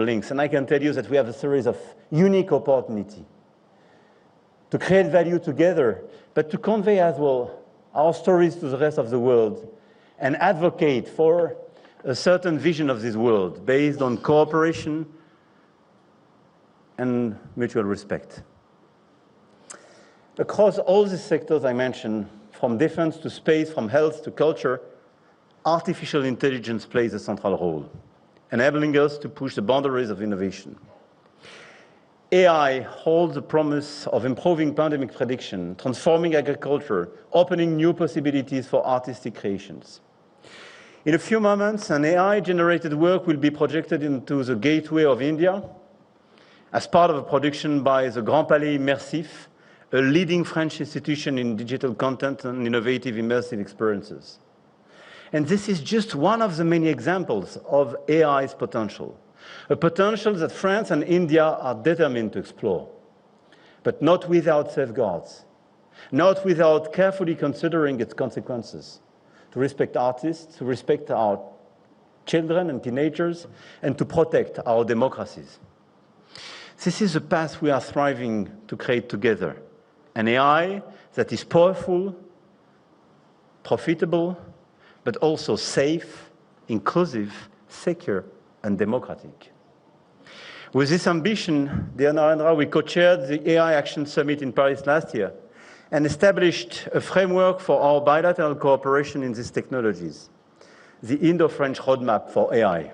links. And I can tell you that we have a series of unique opportunities to create value together, but to convey as well our stories to the rest of the world and advocate for a certain vision of this world based on cooperation and mutual respect. Across all the sectors I mentioned, from defense to space, from health to culture, artificial intelligence plays a central role, enabling us to push the boundaries of innovation. AI holds the promise of improving pandemic prediction, transforming agriculture, opening new possibilities for artistic creations. In a few moments, an AI-generated work will be projected into the Gateway of India as part of a production by the Grand Palais Immersif, a leading French institution in digital content and innovative immersive experiences. And this is just one of the many examples of AI's potential, a potential that France and India are determined to explore, but not without safeguards, not without carefully considering its consequences, to respect artists, to respect our children and teenagers, and to protect our democracies. This is the path we are striving to create together, an AI that is powerful, profitable, but also safe, inclusive, secure, and democratic. With this ambition, dear Narendra, we co-chaired the AI Action Summit in Paris last year and established a framework for our bilateral cooperation in these technologies, the Indo-French Roadmap for AI.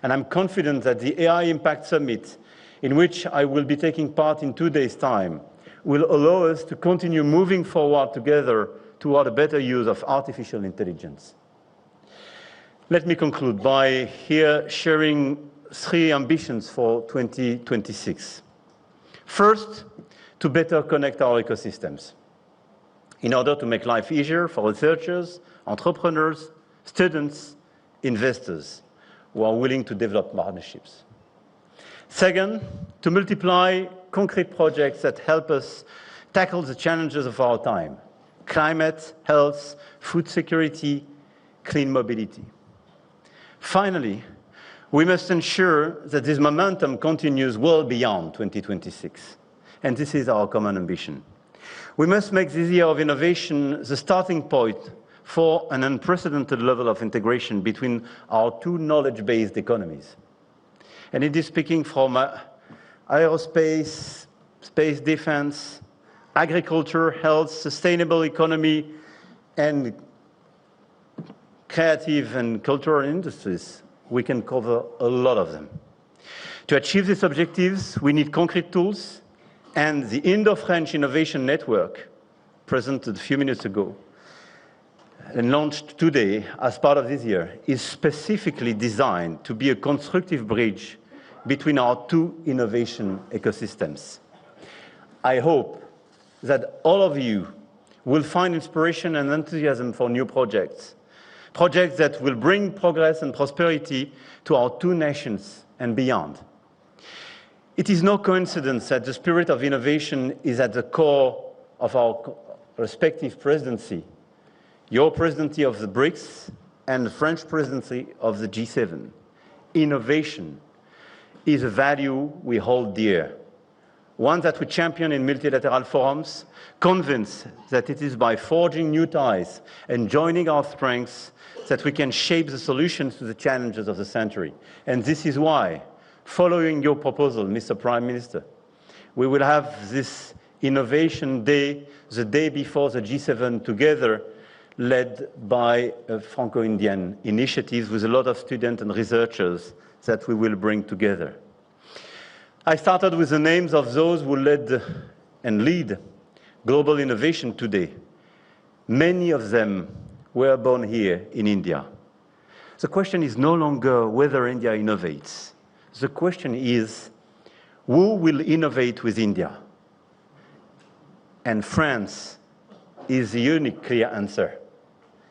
And I'm confident that the AI Impact Summit, in which I will be taking part in 2 days' time, will allow us to continue moving forward together toward a better use of artificial intelligence. Let me conclude by here sharing 3 ambitions for 2026. First, to better connect our ecosystems in order to make life easier for researchers, entrepreneurs, students, investors who are willing to develop partnerships. Second, to multiply concrete projects that help us tackle the challenges of our time: climate, health, food security, clean mobility. Finally, we must ensure that this momentum continues well beyond 2026. And this is our common ambition. We must make this year of innovation the starting point for an unprecedented level of integration between our 2 knowledge-based economies. And it is speaking from aerospace, space defense, agriculture, health, sustainable economy, and creative and cultural industries. We can cover a lot of them. To achieve these objectives, we need concrete tools, and the Indo-French Innovation Network, presented a few minutes ago and launched today as part of this year, is specifically designed to be a constructive bridge between our 2 innovation ecosystems. I hope that all of you will find inspiration and enthusiasm for new projects that will bring progress and prosperity to our 2 nations and beyond. It is no coincidence that the spirit of innovation is at the core of our respective presidency, your presidency of the BRICS and the French presidency of the G7. Innovation is a value we hold dear, one that we champion in multilateral forums, convinced that it is by forging new ties and joining our strengths that we can shape the solutions to the challenges of the century. And this is why, following your proposal, Mr. Prime Minister, we will have this Innovation Day, the day before the G7 together, led by a Franco-Indian initiative with a lot of students and researchers that we will bring together. I started with the names of those who led and lead global innovation today. Many of them were born here in India. The question is no longer whether India innovates. The question is, who will innovate with India? And France is the unique clear answer.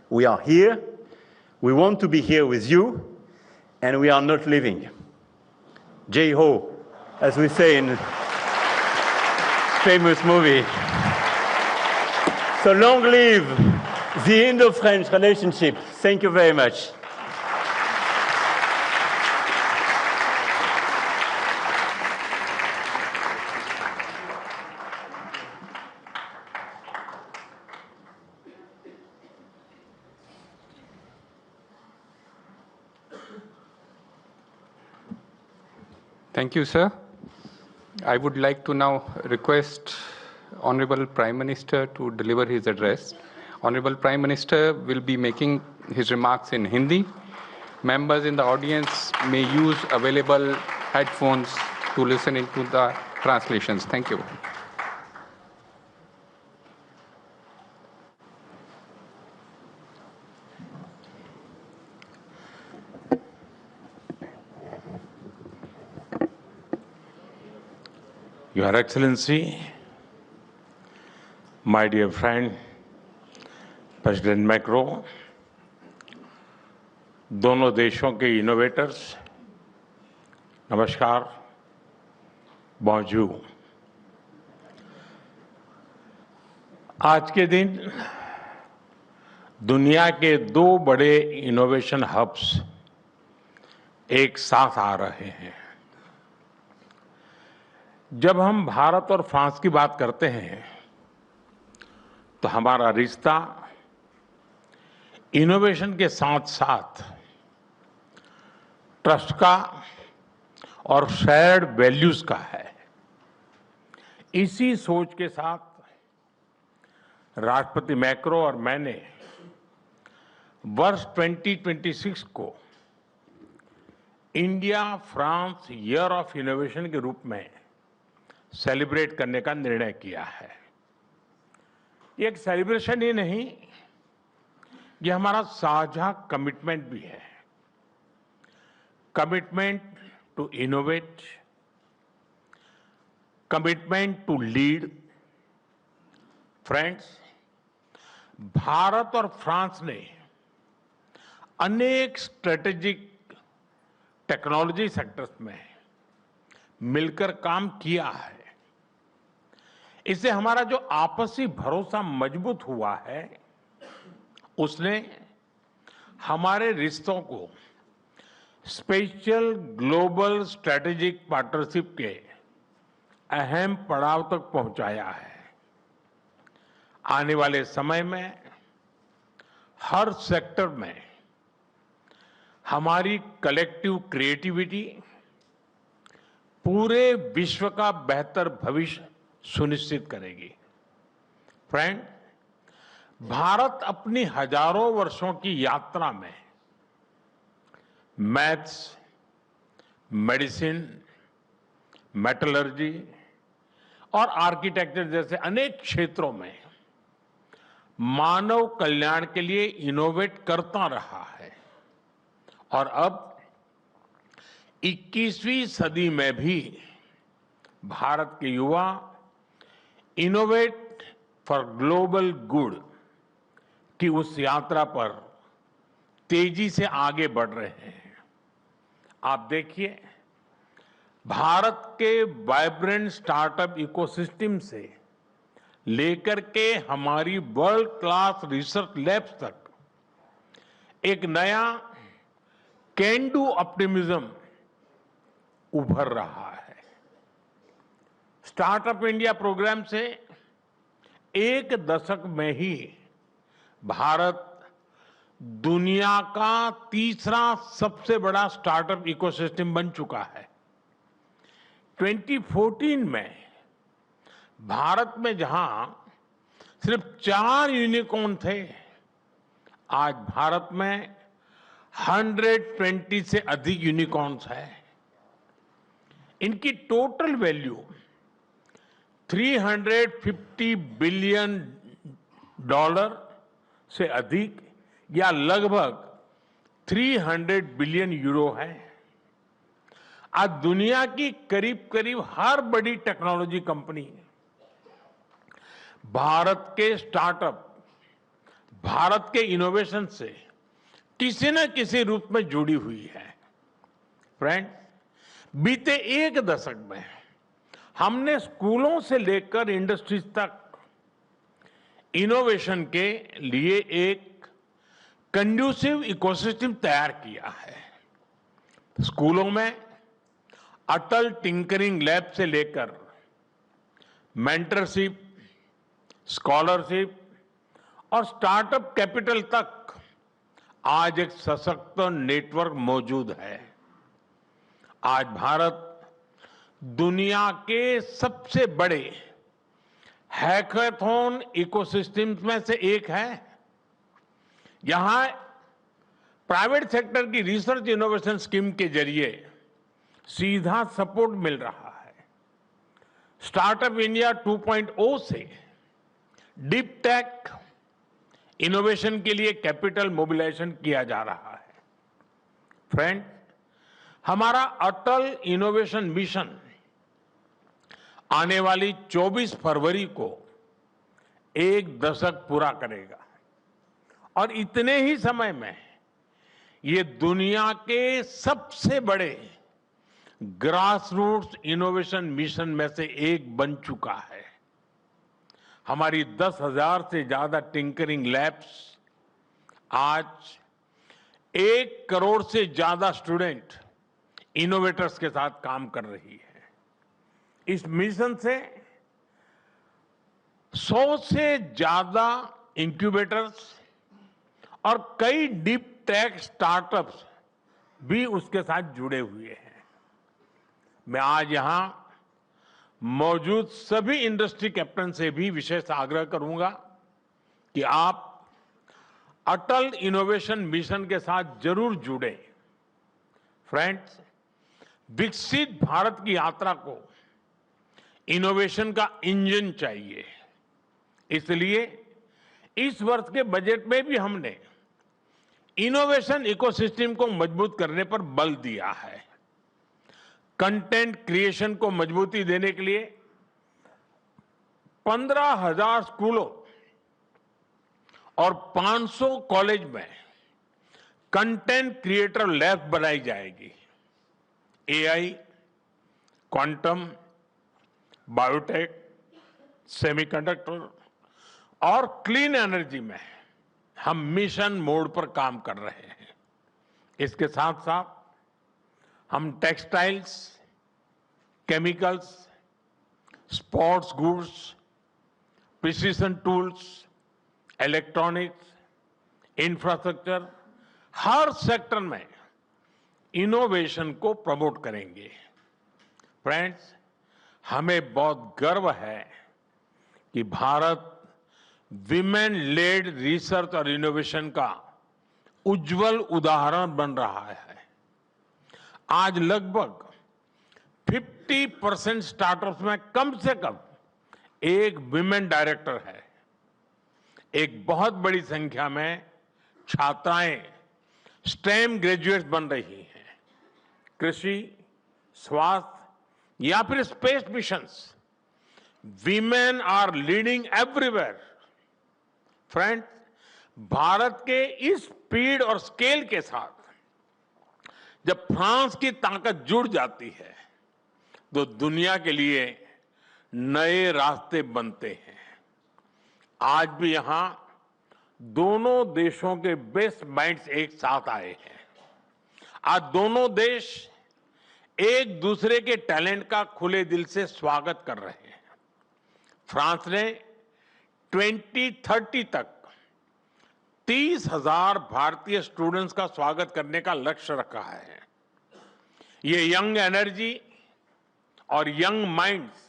We are here, we want to be here with you, and we are not leaving. Jai-ho, as we say in a famous movie. So long live the Indo-French relationship. Thank you very much. Thank you, sir. I would like to now request Honorable Prime Minister to deliver his address. Honorable Prime Minister will be making his remarks in Hindi. Members in the audience may use available headphones to listen into the translations. Thank you. Your Excellency, my dear friend, President Macron, दोनों देशों के innovators, नमस्कार, bonjour। आज के दिन दुनिया के दो बड़े इनोवेशन हब्स एक साथ आ रहे हैं। जब हम भारत और फ्रांस की बात करते हैं तो हमारा रिश्ता इनोवेशन के साथ साथ ट्रस्ट का और शेयर्ड वैल्यूज का है। इसी सोच के साथ राष्ट्रपति मैक्रो और मैंने वर्ष 2026 को India France year of innovation के रूप में सेलिब्रेट करने का निर्णय किया है। ये एक सेलिब्रेशन ही नहीं, ये हमारा साझा कमिटमेंट भी है। Commitment to innovate, commitment to lead. Friends, Bharat और फ्रांस ने अनेक स्ट्रेटेजिक टेक्नोलॉजी सेक्टर्स में मिलकर काम किया है। इससे हमारा जो आपसी भरोसा मजबूत हुआ है, उसने हमारे रिश्तों को स्पेशल ग्लोबल स्ट्रेटेजिक पार्टनरशिप के अहम पड़ाव तक पहुंचाया है। आने वाले समय में हर सेक्टर में हमारी कलेक्टिव क्रिएटिविटी पूरे विश्व का बेहतर भविष्य सुनिश्चित करेगी। फ्रेंड, भारत अपनी हजारों वर्षों की यात्रा में मैथ्स, मेडिसिन, मेटलर्जी और आर्किटेक्चर जैसे अनेक क्षेत्रों में मानव कल्याण के लिए इनोवेट करता रहा है और अब 21वीं सदी में भी भारत के युवा इनोवेट फॉर ग्लोबल गुड की उस यात्रा पर तेजी से आगे बढ़ रहे हैं। आप देखिए, भारत के वाइब्रेंट स्टार्टअप इकोसिस्टम से लेकर के हमारी वर्ल्ड क्लास रिसर्च लैब्स तक एक नया कैन डू ऑप्टिमिज्म उभर रहा है। स्टार्टअप इंडिया प्रोग्राम से एक दशक में ही भारत दुनिया का तीसरा सबसे बड़ा स्टार्टअप इकोसिस्टम बन चुका है। 2014 में भारत में जहां सिर्फ 4 यूनिकॉर्न थे, आज भारत में 120 से अधिक यूनिकॉर्न्स हैं। इनकी टोटल वैल्यू $350 बिलियन से अधिक या लगभग 300 बिलियन यूरो है। आज दुनिया की करीब करीब हर बड़ी टेक्नोलॉजी कंपनी भारत के स्टार्टअप, भारत के इनोवेशन से किसी न किसी रूप में जुड़ी हुई है। फ्रेंड, बीते एक दशक में हमने स्कूलों से लेकर इंडस्ट्रीज तक इनोवेशन के लिए एक कंड्यूसिव इकोसिस्टम तैयार किया है। स्कूलों में अटल टिंकरिंग लैब से लेकर मेंटरशिप, स्कॉलरशिप और स्टार्टअप कैपिटल तक आज एक सशक्त नेटवर्क मौजूद है। आज भारत दुनिया के सबसे बड़े हैकाथॉन इकोसिस्टम्स में से एक है। यहां प्राइवेट सेक्टर की रिसर्च इनोवेशन स्कीम के जरिए सीधा सपोर्ट मिल रहा है। स्टार्टअप इंडिया 2.0 से डीप टेक इनोवेशन के लिए कैपिटल मोबिलाइजेशन किया जा रहा है। फ्रेंड, हमारा अटल इनोवेशन मिशन आने वाली 24 फरवरी को 1 दशक पूरा करेगा और इतने ही समय में ये दुनिया के सबसे बड़े ग्रासरूट्स इनोवेशन मिशन में से एक बन चुका है। हमारी 10,000 से ज्यादा टिंकरिंग लैब्स आज 1 करोड़ से ज्यादा स्टूडेंट इनोवेटर्स के साथ काम कर रही है। इस मिशन से 100 से ज्यादा इंक्यूबेटर्स और कई डीप टेक स्टार्टअप्स भी उसके साथ जुड़े हुए हैं। मैं आज यहां मौजूद सभी इंडस्ट्री कैप्टन से भी विशेष आग्रह करूंगा कि आप अटल इनोवेशन मिशन के साथ जरूर जुड़ें। फ्रेंड्स, विकसित भारत की यात्रा को इनोवेशन का इंजन चाहिए। इसलिए इस वर्ष के बजट में भी हमने इनोवेशन इकोसिस्टम को मजबूत करने पर बल दिया है। कंटेंट क्रिएशन को मजबूती देने के लिए 15,000 स्कूलों और 500 कॉलेज में कंटेंट क्रिएटर लैब बनाई जाएगी। एआई, क्वांटम, बायोटेक, सेमीकंडक्टर और क्लीन एनर्जी में हम मिशन मोड पर काम कर रहे हैं। इसके साथ साथ हम textiles, chemicals, sports goods, precision tools, electronics, infrastructure, हर सेक्टर में इनोवेशन को प्रमोट करेंगे। फ्रेंड्स, हमें बहुत गर्व है कि भारत विमेन लेड रिसर्च और इनोवेशन का उज्जवल उदाहरण बन रहा है। आज लगभग 50% स्टार्टअप्स में कम से कम एक विमेन डायरेक्टर है। एक बहुत बड़ी संख्या में छात्राएं स्टेम ग्रेजुएट्स बन रही हैं। कृषि, स्वास्थ्य या फिर space missions, women are leading everywhere. Friends, Bharat के इस स्पीड और स्केल के साथ जब फ्रांस की ताकत जुड़ जाती है तो दुनिया के लिए नए रास्ते बनते हैं। आज भी यहां दोनों देशों के बेस्ट माइंड्स एक साथ आए हैं। आज दोनों देश एक दूसरे के टैलेंट का खुले दिल से स्वागत कर रहे हैं। फ्रांस ने 2030 तक 30,000 भारतीय स्टूडेंट्स का स्वागत करने का लक्ष्य रखा है। ये यंग एनर्जी और यंग माइंड्स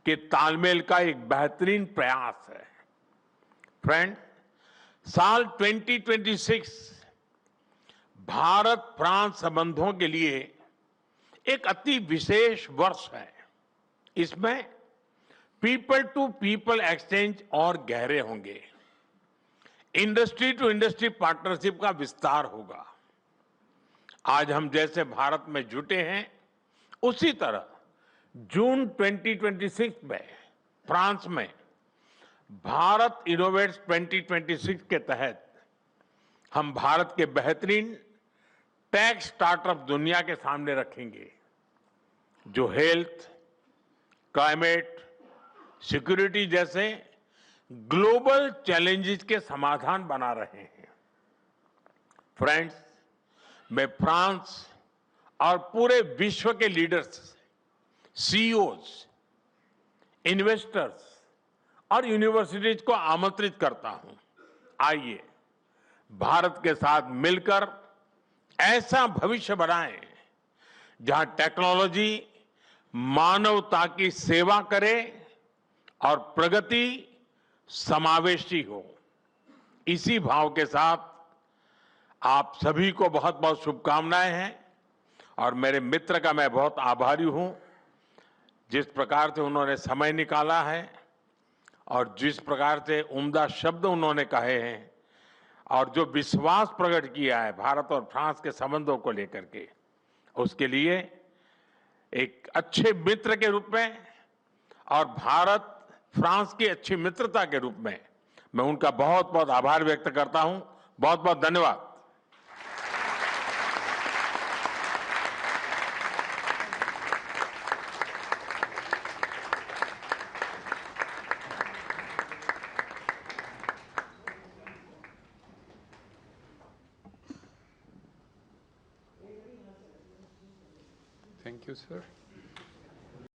के तालमेल का एक बेहतरीन प्रयास है। फ्रेंड, साल 2026 भारत फ्रांस संबंधों के लिए एक अति विशेष वर्ष है। इसमें पीपल टू पीपल एक्सचेंज और गहरे होंगे। इंडस्ट्री टू इंडस्ट्री पार्टनरशिप का विस्तार होगा। आज हम जैसे भारत में जुटे हैं, उसी तरह जून 2026 में फ्रांस में भारत इनोवेट्स 2026 के तहत हम भारत के बेहतरीन टेक स्टार्टअप दुनिया के सामने रखेंगे, जो हेल्थ, क्लाइमेट, सिक्योरिटी जैसे ग्लोबल चैलेंजेस के समाधान बना रहे हैं। फ्रेंड्स, मैं फ्रांस और पूरे विश्व के लीडर्स, सीईओज, इन्वेस्टर्स और यूनिवर्सिटीज को आमंत्रित करता हूं। आइए भारत के साथ मिलकर ऐसा भविष्य बनाएं जहां टेक्नोलॉजी मानवता की सेवा करे और प्रगति समावेशी हो। इसी भाव के साथ आप सभी को बहुत बहुत शुभकामनाएं हैं और मेरे मित्र का मैं बहुत आभारी हूं, जिस प्रकार से उन्होंने समय निकाला है और जिस प्रकार से उम्दा शब्द उन्होंने कहे हैं और जो विश्वास प्रकट किया है भारत और फ्रांस के संबंधों को लेकर के, उसके लिए एक अच्छे मित्र के रूप में और भारत फ्रांस की अच्छी मित्रता के रूप में मैं उनका बहुत बहुत आभार व्यक्त करता हूं। बहुत बहुत धन्यवाद। Thank you, sir.